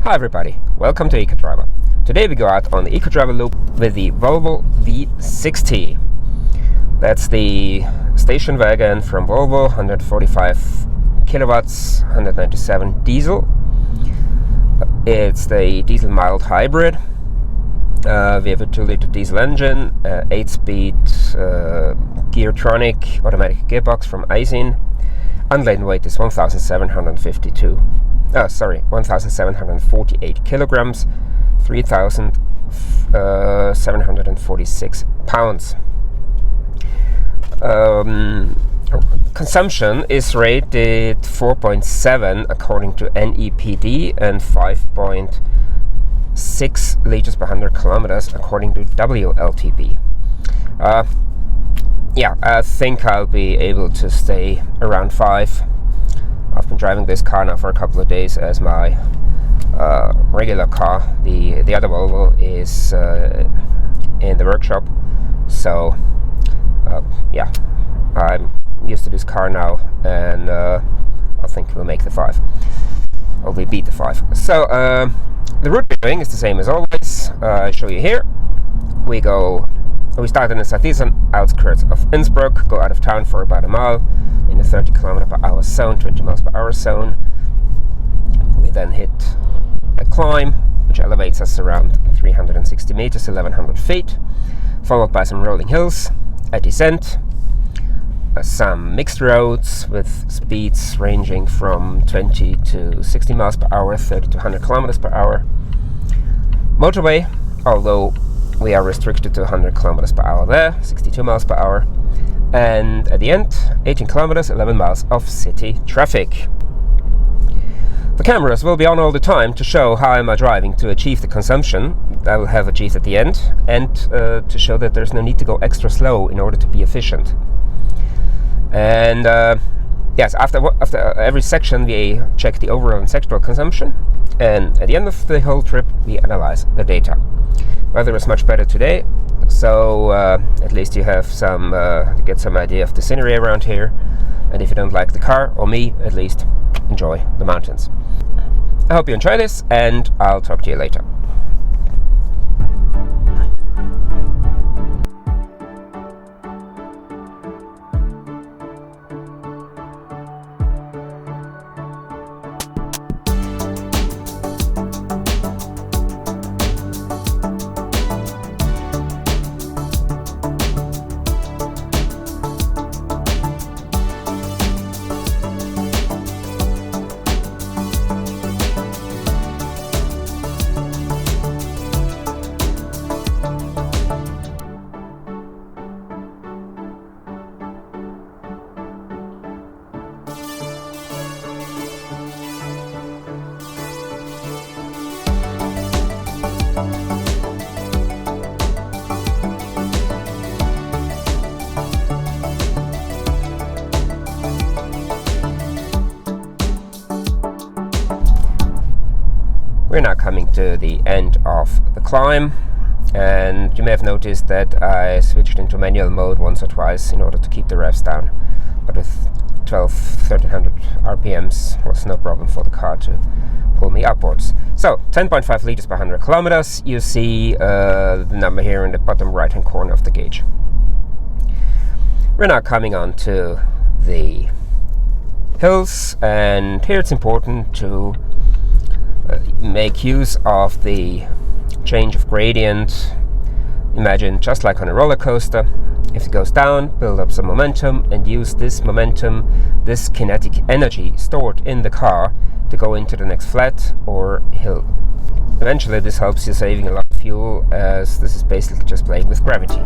Hi everybody, welcome to Ecodriver. Today we go out on the Ecodriver loop with the Volvo V60. That's the station wagon from Volvo, 145 kilowatts, 197 diesel. It's the diesel mild hybrid. We have a 2-liter diesel engine, 8-speed Geartronic automatic gearbox from Aisin. Unladen weight is 1,748 kilograms, 3,746 pounds. Consumption is rated 4.7 according to NEPD and 5.6 liters per 100 kilometers according to WLTP. I think I'll be able to stay around 5. I've been driving this car now for a couple of days as my regular car. The other Volvo is in the workshop, so I'm used to this car now, and I think we'll make the 5, or we beat the 5. So the route we're doing is the same as always. I show you here. We start in the southeastern outskirts of Innsbruck, go out of town for about a mile in a 30 km per hour zone, 20 miles per hour zone. We then hit a climb, which elevates us around 360 meters, 1100 feet, followed by some rolling hills, a descent, some mixed roads with speeds ranging from 20 to 60 miles per hour, 30 to 100 kilometers per hour. Motorway, although we are restricted to 100 kilometers per hour there, 62 miles per hour. And at the end, 18 kilometers, 11 miles of city traffic. The cameras will be on all the time to show how am I driving to achieve the consumption I will have achieved at the end, and to show that there's no need to go extra slow in order to be efficient. And yes, after every section we check the overall and sectoral consumption, and at the end of the whole trip we analyze the data. Weather is much better today, so at least you have to get some idea of the scenery around here. And if you don't like the car, or me, at least enjoy the mountains. I hope you enjoy this, and I'll talk to you later. We're now coming to the end of the climb, and you may have noticed that I switched into manual mode once or twice in order to keep the revs down, but with 1300 RPMs was no problem for the car to pull me upwards. So 10.5 liters per 100 kilometers. You see the number here in the bottom right hand corner of the gauge. We're now coming on to the hills, and here it's important to make use of the change of gradient. Imagine just like on a roller coaster. If it goes down, build up some momentum and use this momentum, this kinetic energy stored in the car, to go into the next flat or hill. Eventually this helps you saving a lot of fuel, as this is basically just playing with gravity.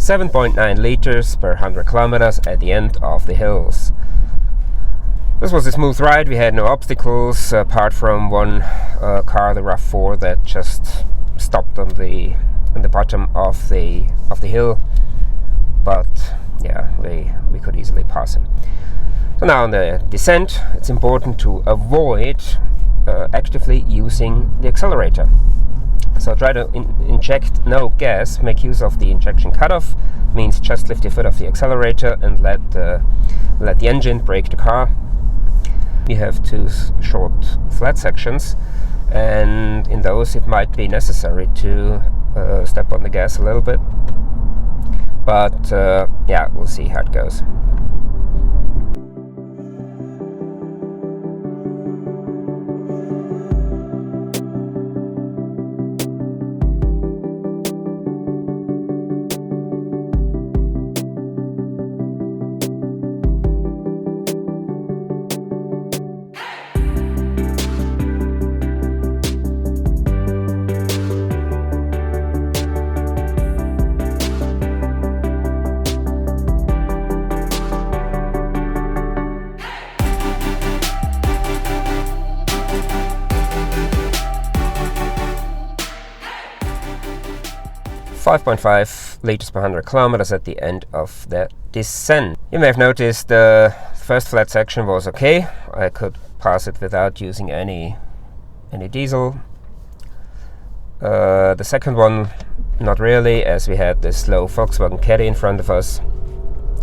7.9 liters per 100 kilometers at the end of the hills. This was a smooth ride. We had no obstacles apart from one car, the RAV4, that just stopped on the bottom of the hill. But yeah, we could easily pass him. So now on the descent, it's important to avoid actively using the accelerator. So try to inject no gas, make use of the injection cutoff, means just lift your foot off the accelerator and let the engine brake the car. We have two short flat sections, and in those it might be necessary to step on the gas a little bit, but yeah, we'll see how it goes. .5 liters per 100 kilometers at the end of the descent. You may have noticed the first flat section was okay. I could pass it without using any diesel. The second one, not really, as we had this slow Volkswagen Caddy in front of us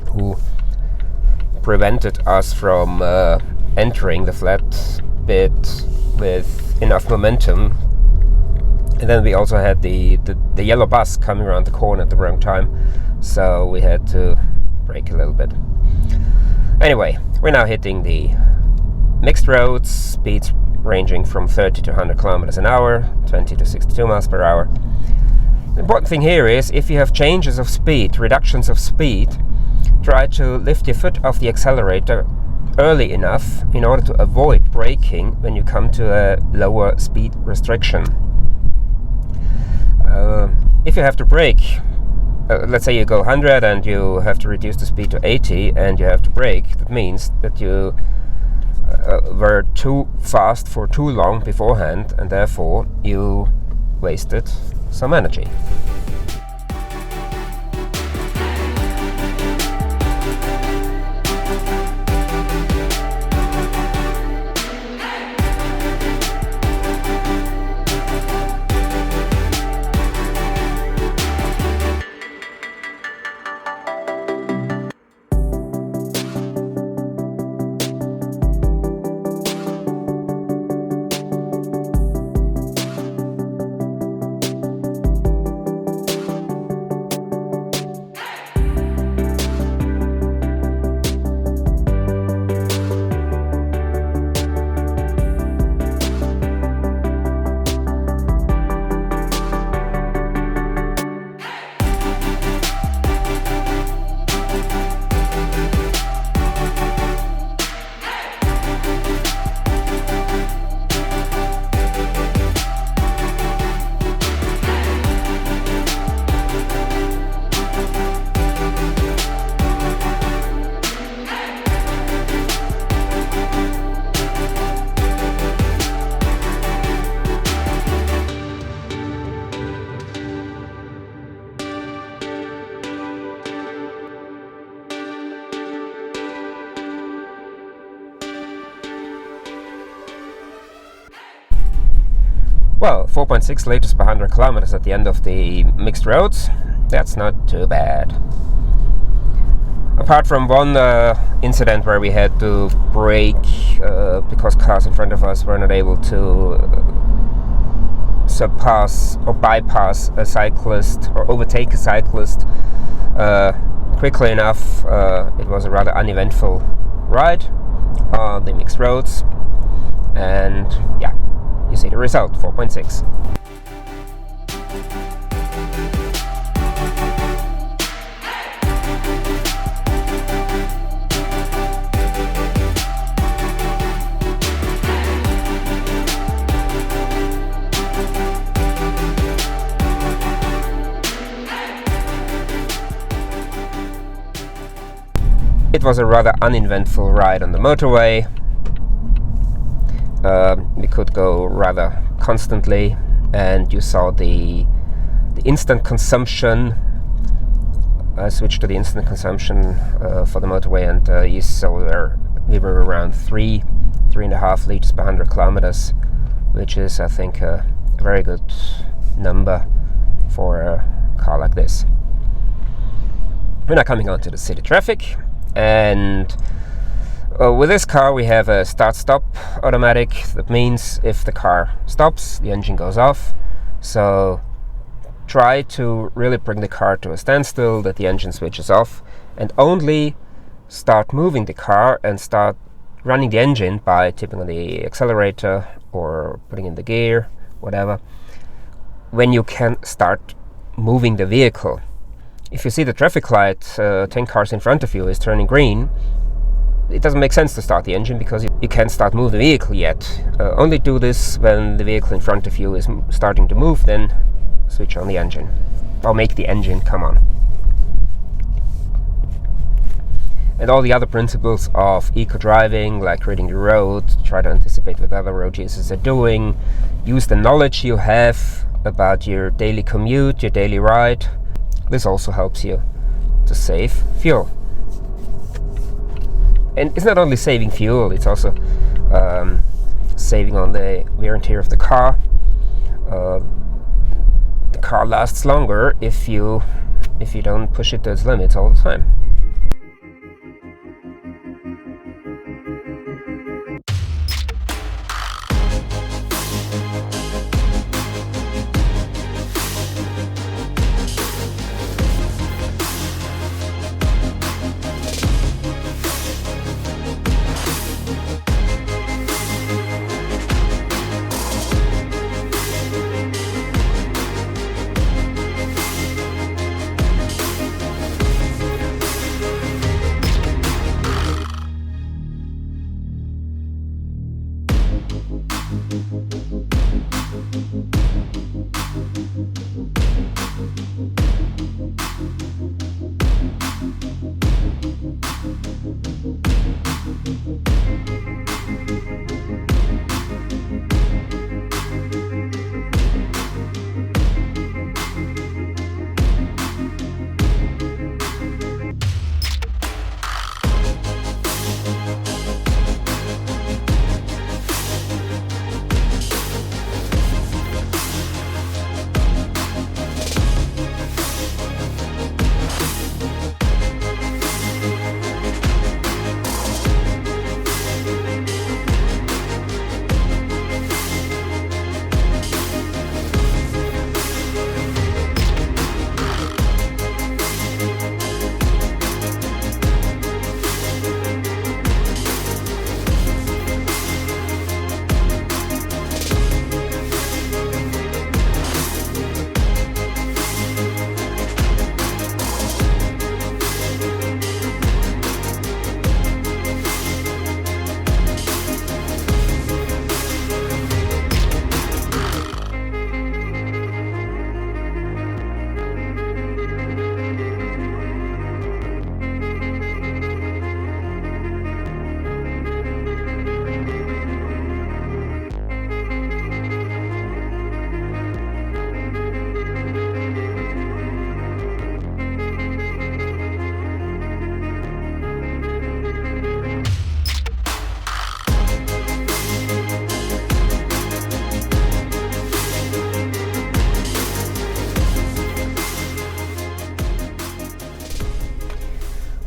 who prevented us from entering the flat bit with enough momentum. And then we also had the yellow bus coming around the corner at the wrong time, so we had to brake a little bit. Anyway, we're now hitting the mixed roads, speeds ranging from 30 to 100 kilometers an hour, 20 to 62 miles per hour. The important thing here is, if you have changes of speed, reductions of speed, try to lift your foot off the accelerator early enough in order to avoid braking when you come to a lower speed restriction. If you have to brake, let's say you go 100 and you have to reduce the speed to 80 and you have to brake, that means that you were too fast for too long beforehand, and therefore you wasted some energy. Well, 4.6 liters per 100 kilometers at the end of the mixed roads. That's not too bad. Apart from one incident where we had to brake because cars in front of us were not able to surpass or bypass a cyclist or overtake a cyclist quickly enough, it was a rather uneventful ride on the mixed roads, and yeah, you see the result, 4.6. was a rather uneventful ride on the motorway. We could go rather constantly, and you saw the instant consumption. I switched to the instant consumption for the motorway, and you saw we were around 3.5 liters per 100 kilometers, which is, I think, a very good number for a car like this. We're now coming on to the city traffic, and with this car we have a start-stop automatic. That means if the car stops, the engine goes off. So try to really bring the car to a standstill, that the engine switches off, and only start moving the car and start running the engine by tipping on the accelerator or putting in the gear, whatever, when you can start moving the vehicle. If you see the traffic light 10 cars in front of you is turning green, it doesn't make sense to start the engine because you can't start move the vehicle yet. Only do this when the vehicle in front of you is starting to move, then switch on the engine, or make the engine come on. And all the other principles of eco-driving, like reading the road, try to anticipate what other road users are doing, use the knowledge you have about your daily commute, your daily ride. This also helps you to save fuel. And it's not only saving fuel, it's also saving on the wear and tear of the car. The car lasts longer if you don't push it to its limits all the time.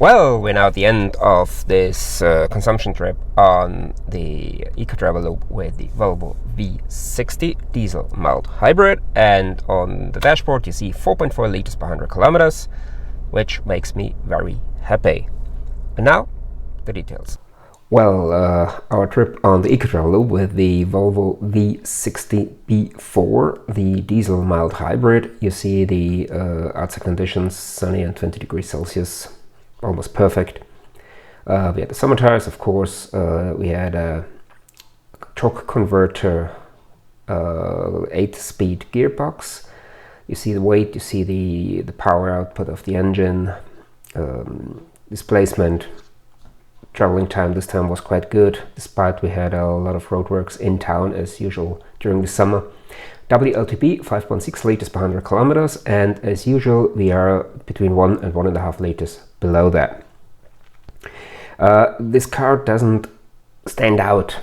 Well, we're now at the end of this consumption trip on the Ecodriver loop with the Volvo V60 diesel mild hybrid, and on the dashboard you see 4.4 liters per 100 kilometers, which makes me very happy. And now, the details. Well, our trip on the Ecodriver loop with the Volvo V60 B4, the diesel mild hybrid. You see the outside conditions, sunny and 20 degrees Celsius. Almost perfect. We had the summer tires, of course. We had a torque converter, 8-speed gearbox. You see the weight, you see the power output of the engine, displacement, traveling time this time was quite good, despite we had a lot of roadworks in town as usual during the summer. WLTP 5.6 liters per 100 kilometers, and as usual we are between 1 and 1.5 liters below that. This car doesn't stand out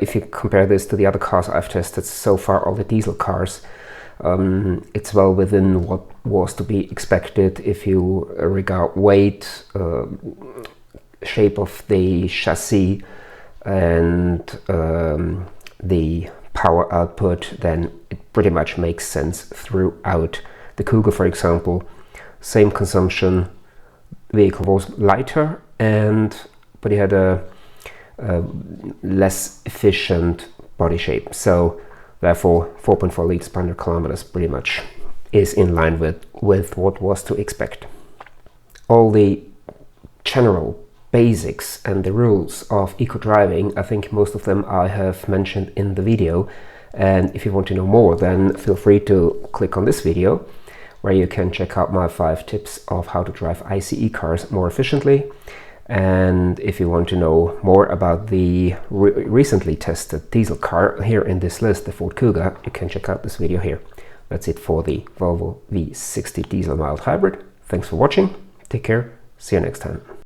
if you compare this to the other cars I've tested so far, all the diesel cars. It's well within what was to be expected if you regard weight, shape of the chassis, and the power output. Then it pretty much makes sense throughout. The Cougar, for example, same consumption, vehicle was lighter, but it had a less efficient body shape, so therefore 4.4 liters per 100 kilometers pretty much is in line with what was to expect. All the general basics and the rules of eco-driving, I think most of them I have mentioned in the video, and if you want to know more, then feel free to click on this video where you can check out my 5 tips of how to drive ICE cars more efficiently. And if you want to know more about the recently tested diesel car here in this list, the Ford Cougar, you can check out this video here. That's it for the Volvo V60 diesel mild hybrid. Thanks for watching, take care, see you next time.